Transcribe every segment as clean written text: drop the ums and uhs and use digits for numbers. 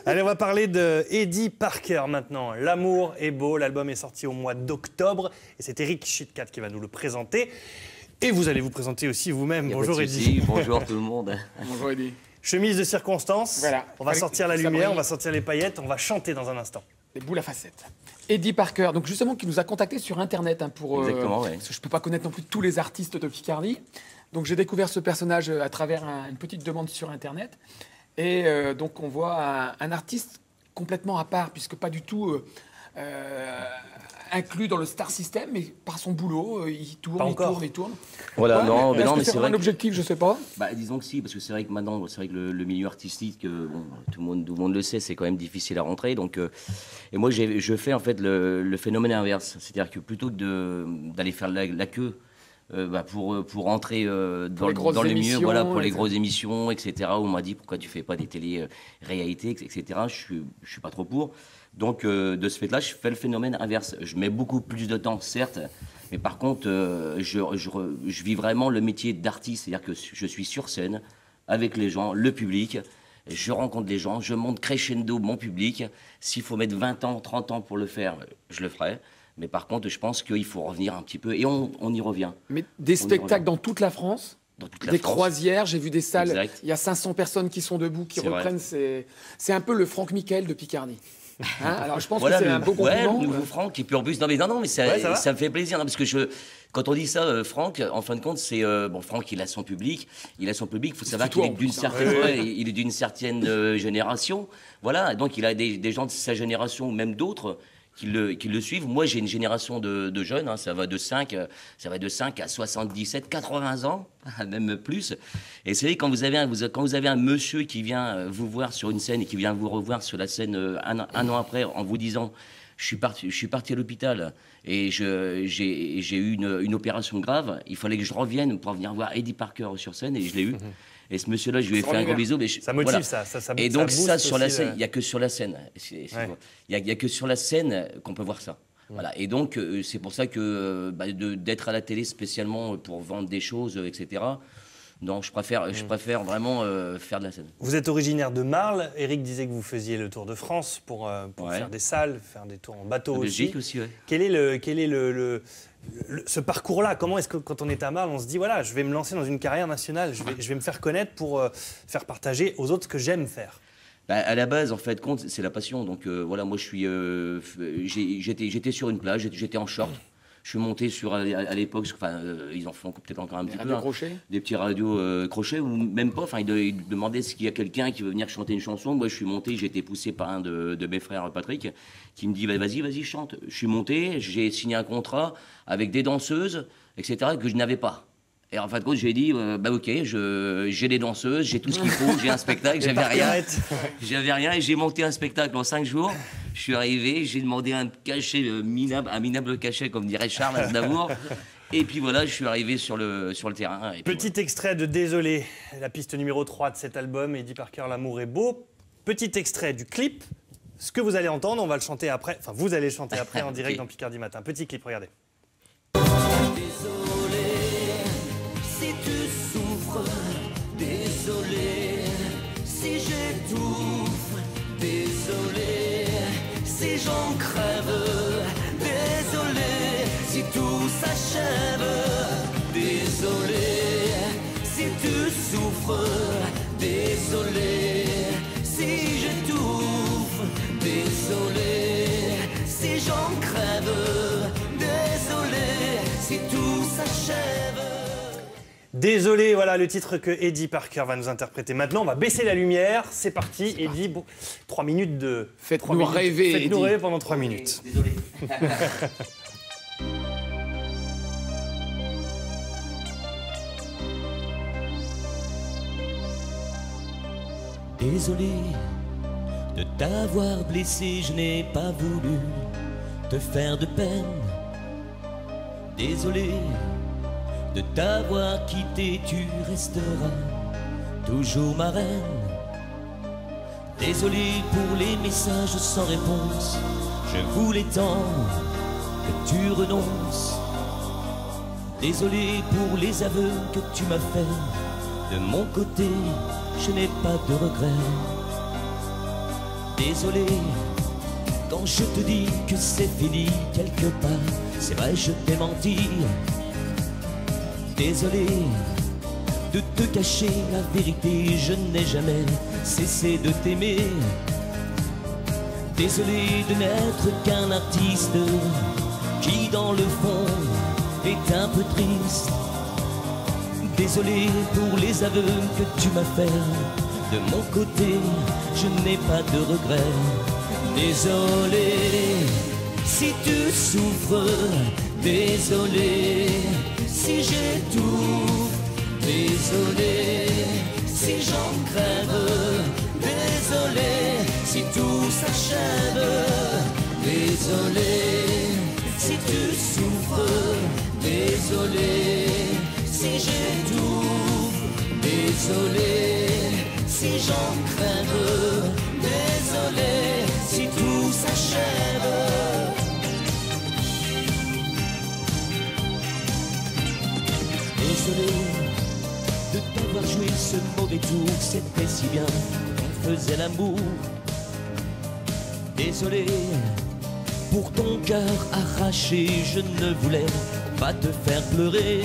Allez, on va parler de Eddie Parker maintenant. L'amour est beau, l'album est sorti au mois d'octobre et c'est Eric Chitkat qui va nous le présenter. Et vous allez vous présenter aussi vous-même. Bonjour Eddie. Bonjour tout le monde. Bonjour Eddie. Chemise de circonstance, voilà. On va sortir la lumière, on va sortir les paillettes, on va chanter dans un instant. Les boules à facettes. Eddie Parker, donc justement qui nous a contactés sur Internet pour. Exactement, ouais. Parce que je peux pas connaître non plus tous les artistes de Picardie. Donc j'ai découvert ce personnage à travers une petite demande sur Internet. Et donc on voit un artiste complètement à part, puisque pas du tout inclus dans le star system, mais par son boulot, il tourne. Voilà, ouais, non, mais mais c'est vrai. Un objectif, je sais pas. Bah, disons que si, parce que c'est vrai que maintenant, c'est vrai que le milieu artistique, bon, tout le monde le sait, c'est quand même difficile à rentrer. Donc, et moi, je fais en fait le phénomène inverse, c'est-à-dire que plutôt que d'aller faire la queue. Pour entrer dans le milieu, voilà, pour les grosses émissions, etc. Où on m'a dit pourquoi tu fais pas des télé-réalités, etc. Je suis pas trop pour. Donc de ce fait-là, je fais le phénomène inverse. Je mets beaucoup plus de temps, certes, mais par contre, je vis vraiment le métier d'artiste, c'est-à-dire que je suis sur scène avec les gens, le public. Je rencontre les gens, je monte crescendo mon public. S'il faut mettre 20 ans, 30 ans pour le faire, je le ferai. Mais par contre, je pense qu'il faut revenir un petit peu. Et on y revient. Mais des spectacles dans toute la France, des croisières, j'ai vu des salles, exact. Il y a 500 personnes qui sont debout, qui reprennent. C'est un peu le Franck Michael de Picardie. Hein, alors je pense que c'est un beau compliment. Ouais, le nouveau Franck. Et puis en plus, non mais ça me fait plaisir. Non, parce que quand on dit ça, Franck, en fin de compte, c'est... bon, Franck, il a son public. Il faut savoir qu'il est d'une certaine génération. Voilà, donc il a des gens de sa génération, ou même d'autres, qui le suivent. Moi, j'ai une génération de jeunes, hein, ça va de 5 à 77, 80 ans, même plus. Et c'est vrai, quand vous avez un monsieur qui vient vous voir sur une scène et qui vient vous revoir sur la scène un an après en vous disant « je suis parti à l'hôpital et j'ai eu une opération grave, il fallait que je revienne pour venir voir Eddie Parker sur scène » et je l'ai eu. Et ce monsieur-là, je lui ai fait un gros bisou. Mais ça motive, voilà. ça. Et donc ça, sur la scène, il n'y a que sur la scène. Il n'y a que sur la scène qu'on peut voir ça. Voilà. Et donc, c'est pour ça que d'être à la télé spécialement pour vendre des choses, etc., non, je préfère vraiment faire de la scène. Vous êtes originaire de Marle. Eric disait que vous faisiez le Tour de France pour faire des salles, faire des tours en bateau aussi. Belgique aussi, ouais. Quel est ce parcours-là? Comment est-ce que quand on est à Marle, on se dit voilà, je vais me lancer dans une carrière nationale, je vais me faire connaître pour faire partager aux autres ce que j'aime faire? À la base, en fait, c'est la passion. Donc voilà, moi j'étais sur une plage, j'étais en short. Je suis monté à l'époque, ils en font peut-être encore un petit peu. Des petits radios crochets, ou même pas. Enfin, ils demandaient s'il y a quelqu'un qui veut venir chanter une chanson. Moi, je suis monté, j'ai été poussé par un de mes frères, Patrick, qui me dit vas-y, chante. Je suis monté, j'ai signé un contrat avec des danseuses, etc., que je n'avais pas. Et en fin de compte, j'ai dit, ok, j'ai des danseuses, j'ai tout ce qu'il faut, j'ai un spectacle, j'avais rien. J'avais rien et j'ai monté un spectacle en 5 jours. Je suis arrivé, j'ai demandé un cachet un minable cachet, comme dirait Charles Aznavour. Et puis voilà, je suis arrivé sur le terrain. Et petit extrait de Désolé, la piste numéro 3 de cet album, Eddie Parker, L'amour est beau. Petit extrait du clip. Ce que vous allez entendre, on va le chanter après. Enfin, vous allez le chanter après en direct dans Picardie Matin. Petit clip, regardez. Désolé si j'étouffe, désolé si j'en crève, désolé si tout s'achève, désolé si tu souffres, désolé si j'étouffe, désolé si j'en crève, désolé si tout s'achève. Désolé, voilà le titre que Eddie Parker va nous interpréter. Maintenant, on va baisser la lumière. C'est parti, Eddie. Bon, 3 minutes de... Faites-nous rêver, Eddie. Faites-nous rêver pendant 3 minutes. Désolé. Désolé de t'avoir blessé, je n'ai pas voulu te faire de peine. Désolé de t'avoir quitté, tu resteras toujours ma reine. Désolé pour les messages sans réponse, je voulais tant que tu renonces. Désolé pour les aveux que tu m'as faits, de mon côté, je n'ai pas de regrets. Désolé, quand je te dis que c'est fini quelque part, c'est vrai, je t'ai menti. Désolé de te cacher la vérité, je n'ai jamais cessé de t'aimer. Désolé de n'être qu'un artiste qui dans le fond est un peu triste. Désolé pour les aveux que tu m'as fait. De mon côté, je n'ai pas de regrets. Désolé si tu souffres. Désolé si j'étouffe. Désolé si j'en crève. Désolé si tout s'achève. Désolé si tu souffres. Désolé si j'étouffe. Désolé si j'en crève. Désolé si tout s'achève. Désolé de t'avoir joué ce mauvais tour, c'était si bien qu'on faisait l'amour. Désolé pour ton cœur arraché, je ne voulais pas te faire pleurer.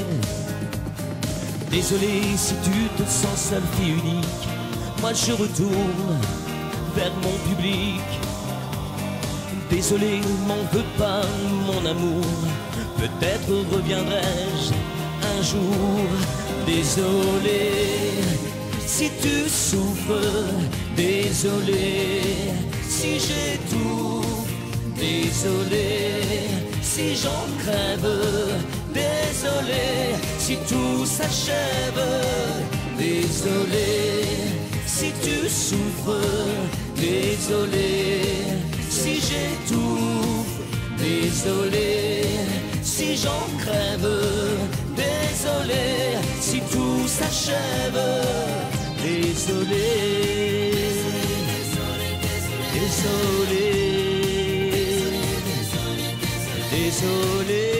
Désolé si tu te sens seule, fille unique, moi je retourne vers mon public. Désolé, m'en veux pas mon amour, peut-être reviendrai-je un jour. Désolé si tu souffres. Désolé si j'étouffe. Désolé si j'en crève. Désolé si tout s'achève. Désolé si tu souffres. Désolé si j'étouffe. Désolé si j'en crève. Désolé si tout s'achève. Désolé. Désolé. Désolé.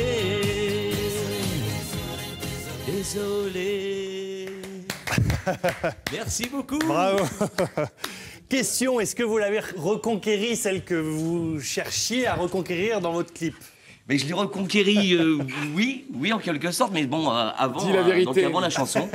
Désolé. Merci beaucoup. Bravo. Question, est-ce que vous l'avez reconquérie, celle que vous cherchiez à reconquérir dans votre clip? Mais je l'ai reconquéri, oui, en quelque sorte, mais bon, avant, Dis la vérité. donc avant la chanson.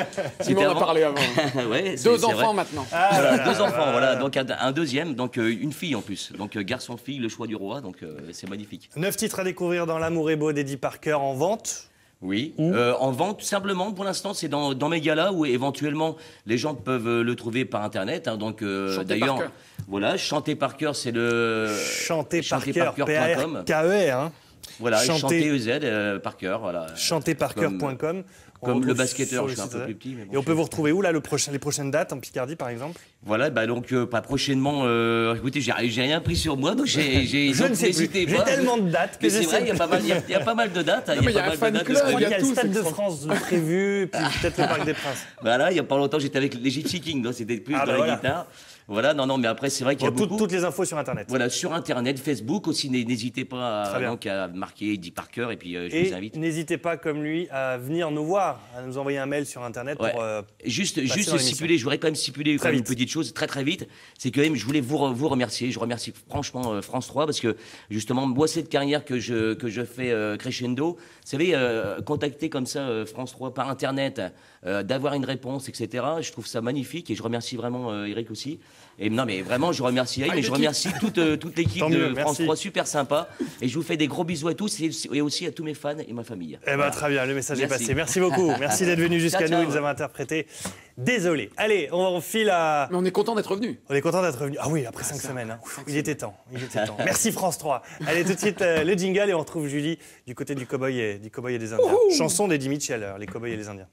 Tu m'en as parlé avant. Ouais, Deux c'est enfants vrai. maintenant. Voilà, deux enfants, voilà, donc un deuxième, donc une fille en plus, donc garçon-fille, le choix du roi, donc c'est magnifique. 9 titres à découvrir dans L'amour est beau d'Eddie Parker en vente. Oui, en vente, tout simplement, pour l'instant, c'est dans mes galas où éventuellement les gens peuvent le trouver par internet. Hein, donc d'ailleurs, par cœur. voilà, Chanter par cœur, c'est le Chanterparker.com. chanterparker.com. P-A-R-K-E-R, hein. Voilà, Chanter- chanter EZ par cœur, voilà. Chanterparker.com. On Comme le retrouve basketteur, sur je suis un site peu internet. plus petit. Mais bon, Et on je peut suis- vous retrouver où là les prochaines dates en Picardie par exemple? Voilà, bah donc pas prochainement. Écoutez, j'ai rien pris sur moi, donc Je ne sais plus. J'ai tellement de dates que Mais je c'est sais vrai, il y a plus. pas mal, il y a pas mal de dates. mais il y a un fan club, Je crois qu'il y a le tout, Stade c'est de France prévu, puis peut-être le Parc des Princes. Voilà, il y a pas longtemps, j'étais avec les Gypsy Kings, donc c'était plus Ah, dans bah la voilà. guitare. Voilà, non, mais après, c'est vrai qu'il y a Bon, beaucoup. toutes les infos sur Internet. Voilà, sur Internet, Facebook aussi, n'hésitez pas Très bien. donc, à marquer Eddie Parker, et puis je Et vous invite. n'hésitez pas, comme lui, à venir nous voir, à nous envoyer un mail sur Internet Ouais. pour... Juste dans l'émission. stipuler, je voudrais quand même stipuler Très quand même une vite. petite chose, très vite, c'est que même je voulais vous remercier. Je remercie franchement France 3 parce que justement, moi, cette carrière que je fais crescendo, vous savez, contacter comme ça France 3 par Internet, d'avoir une réponse, etc., je trouve ça magnifique et je remercie vraiment Eric aussi. Et non, mais vraiment, je remercie Eric, mais je remercie toute l'équipe Tant de mieux, France merci. 3, super sympa. Et je vous fais des gros bisous à tous et aussi à tous mes fans et ma famille. Eh ben, très bien, le message est Merci. passé. Merci beaucoup. Merci d'être venu jusqu'à Ciao, nous. ciao. Ils nous avaient interprété. Désolé. Allez, on file à... Mais on est content d'être revenu. On est content d'être revenu. Ah oui, après 5 semaines. Hein. Il était temps. Merci France 3. Allez, tout de suite, le jingle et on retrouve Julie du côté du cow-boy et des Indiens. Chanson d'Eddie Mitchell, Les cow-boys et les Indiens.